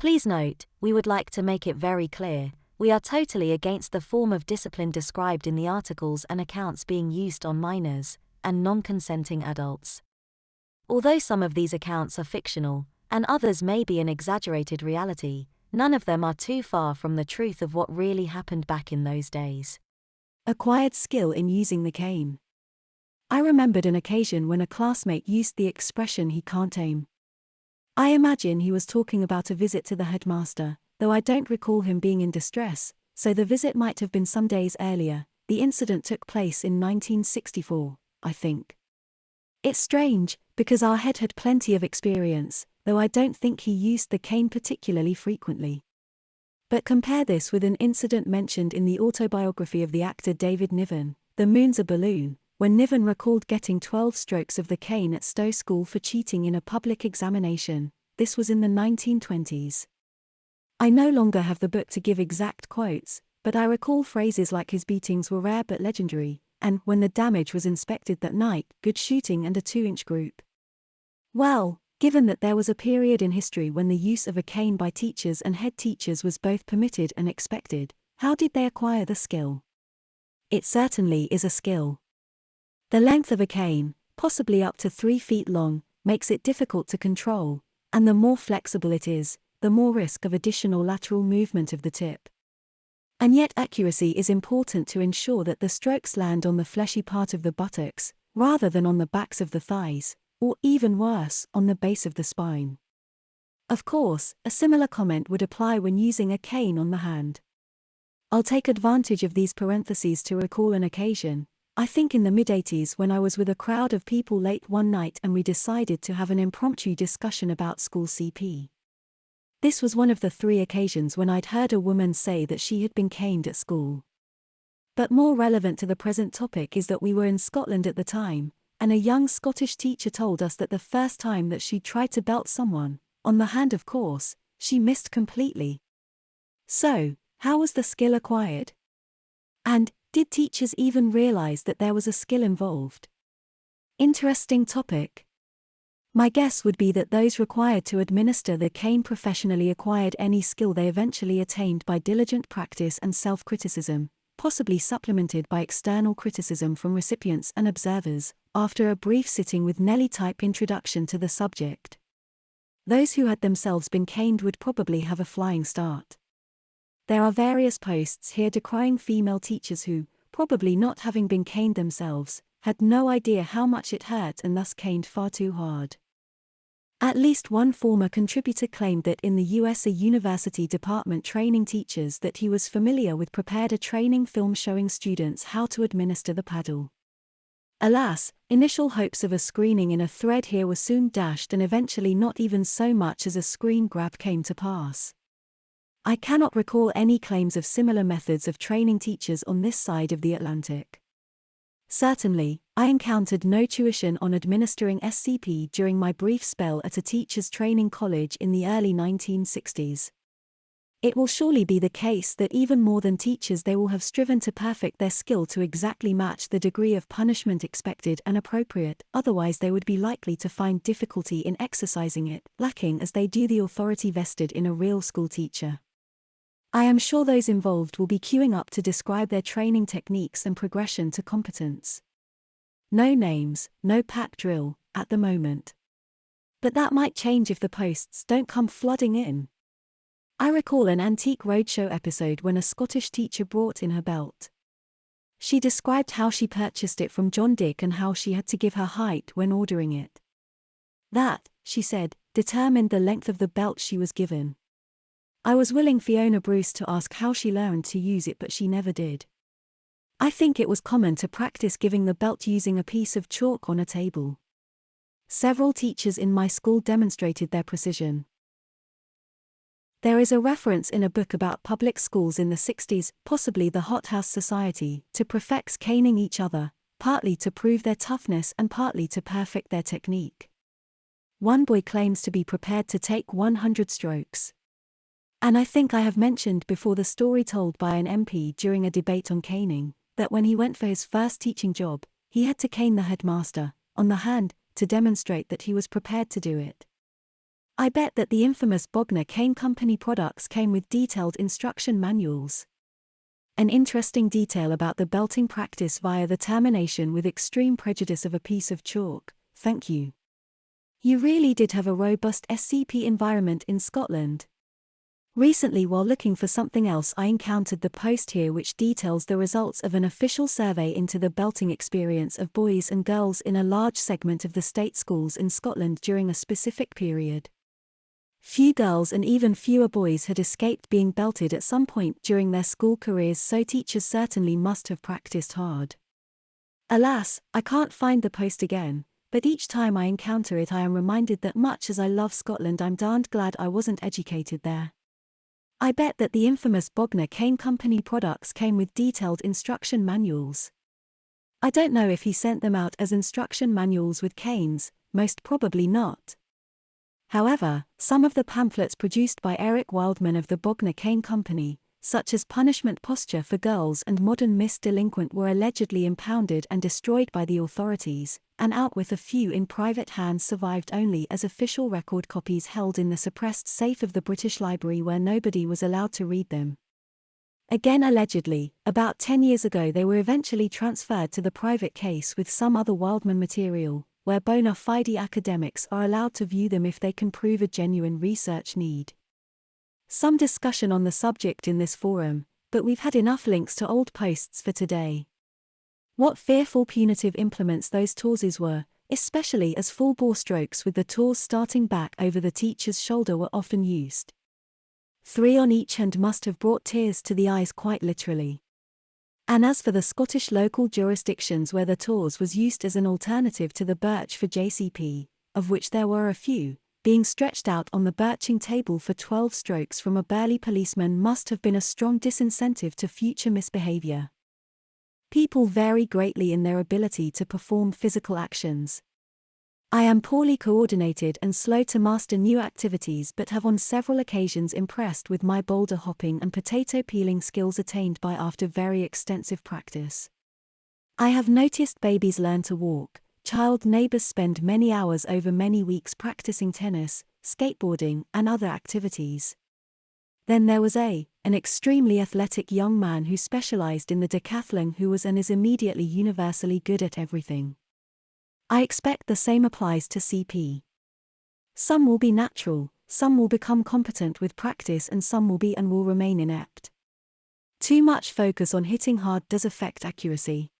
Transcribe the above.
Please note, we would like to make it very clear, we are totally against the form of discipline described in the articles and accounts being used on minors and non-consenting adults. Although some of these accounts are fictional, and others may be an exaggerated reality, none of them are too far from the truth of what really happened back in those days. Acquired skill in using the cane. I remembered an occasion when a classmate used the expression "he can't aim." I imagine he was talking about a visit to the headmaster, though I don't recall him being in distress, so the visit might have been some days earlier. The incident took place in 1964, I think. It's strange, because our head had plenty of experience, though I don't think he used the cane particularly frequently. But compare this with an incident mentioned in the autobiography of the actor David Niven, The Moon's a Balloon, when Niven recalled getting 12 strokes of the cane at Stowe School for cheating in a public examination. This was in the 1920s. I no longer have the book to give exact quotes, but I recall phrases like "his beatings were rare but legendary," and "when the damage was inspected that night, good shooting and a 2-inch group." Well, given that there was a period in history when the use of a cane by teachers and head teachers was both permitted and expected, how did they acquire the skill? It certainly is a skill. The length of a cane, possibly up to 3 feet long, makes it difficult to control, and the more flexible it is, the more risk of additional lateral movement of the tip. And yet accuracy is important to ensure that the strokes land on the fleshy part of the buttocks, rather than on the backs of the thighs, or even worse, on the base of the spine. Of course, a similar comment would apply when using a cane on the hand. I'll take advantage of these parentheses to recall an occasion, I think in the mid-80s, when I was with a crowd of people late one night and we decided to have an impromptu discussion about school CP. This was one of the 3 occasions when I'd heard a woman say that she had been caned at school. But more relevant to the present topic is that we were in Scotland at the time, and a young Scottish teacher told us that the first time that she tried to belt someone, on the hand of course, she missed completely. So, how was the skill acquired? And, did teachers even realize that there was a skill involved? Interesting topic. My guess would be that those required to administer the cane professionally acquired any skill they eventually attained by diligent practice and self-criticism, possibly supplemented by external criticism from recipients and observers, after a brief sitting with Nelly-type introduction to the subject. Those who had themselves been caned would probably have a flying start. There are various posts here decrying female teachers who, probably not having been caned themselves, had no idea how much it hurt and thus caned far too hard. At least one former contributor claimed that in the US a university department training teachers that he was familiar with prepared a training film showing students how to administer the paddle. Alas, initial hopes of a screening in a thread here were soon dashed, and eventually not even so much as a screen grab came to pass. I cannot recall any claims of similar methods of training teachers on this side of the Atlantic. Certainly, I encountered no tuition on administering SCP during my brief spell at a teachers' training college in the early 1960s. It will surely be the case that even more than teachers they will have striven to perfect their skill to exactly match the degree of punishment expected and appropriate, otherwise they would be likely to find difficulty in exercising it, lacking as they do the authority vested in a real school teacher. I am sure those involved will be queuing up to describe their training techniques and progression to competence. No names, no pack drill, at the moment. But that might change if the posts don't come flooding in. I recall an Antique Roadshow episode when a Scottish teacher brought in her belt. She described how she purchased it from John Dick and how she had to give her height when ordering it. That, she said, determined the length of the belt she was given. I was willing Fiona Bruce to ask how she learned to use it, but she never did. I think it was common to practice giving the belt using a piece of chalk on a table. Several teachers in my school demonstrated their precision. There is a reference in a book about public schools in the 60s, possibly the Hothouse Society, to prefects caning each other, partly to prove their toughness and partly to perfect their technique. One boy claims to be prepared to take 100 strokes. And I think I have mentioned before the story told by an MP during a debate on caning, that when he went for his first teaching job, he had to cane the headmaster, on the hand, to demonstrate that he was prepared to do it. I bet that the infamous Bogner Cane Company products came with detailed instruction manuals. An interesting detail about the belting practice via the termination with extreme prejudice of a piece of chalk. Thank you. You really did have a robust SCP environment in Scotland. Recently, while looking for something else, I encountered the post here which details the results of an official survey into the belting experience of boys and girls in a large segment of the state schools in Scotland during a specific period. Few girls and even fewer boys had escaped being belted at some point during their school careers, so teachers certainly must have practiced hard. Alas, I can't find the post again, but each time I encounter it I am reminded that much as I love Scotland, I'm darned glad I wasn't educated there. I bet that the infamous Bogner Cane Company products came with detailed instruction manuals. I don't know if he sent them out as instruction manuals with canes, most probably not. However, some of the pamphlets produced by Eric Wildman of the Bogner Cane Company, such as Punishment Posture for Girls and Modern Miss Delinquent, were allegedly impounded and destroyed by the authorities, and out with a few in private hands survived only as official record copies held in the suppressed safe of the British Library where nobody was allowed to read them. Again allegedly, about 10 years ago they were eventually transferred to the private case with some other Wildman material, where bona fide academics are allowed to view them if they can prove a genuine research need. Some discussion on the subject in this forum, but we've had enough links to old posts for today. What fearful punitive implements those tawses were, especially as full-bore strokes with the taws starting back over the teacher's shoulder were often used. 3 on each hand must have brought tears to the eyes quite literally. And as for the Scottish local jurisdictions where the taws was used as an alternative to the birch for JCP, of which there were a few, being stretched out on the birching table for 12 strokes from a burly policeman must have been a strong disincentive to future misbehavior. People vary greatly in their ability to perform physical actions. I am poorly coordinated and slow to master new activities, but have on several occasions impressed with my boulder hopping and potato peeling skills attained by after very extensive practice. I have noticed babies learn to walk, child neighbors spend many hours over many weeks practicing tennis, skateboarding, and other activities. Then there was an extremely athletic young man who specialized in the decathlon, who was and is immediately universally good at everything. I expect the same applies to CP. Some will be natural, some will become competent with practice, and some will be and will remain inept. Too much focus on hitting hard does affect accuracy.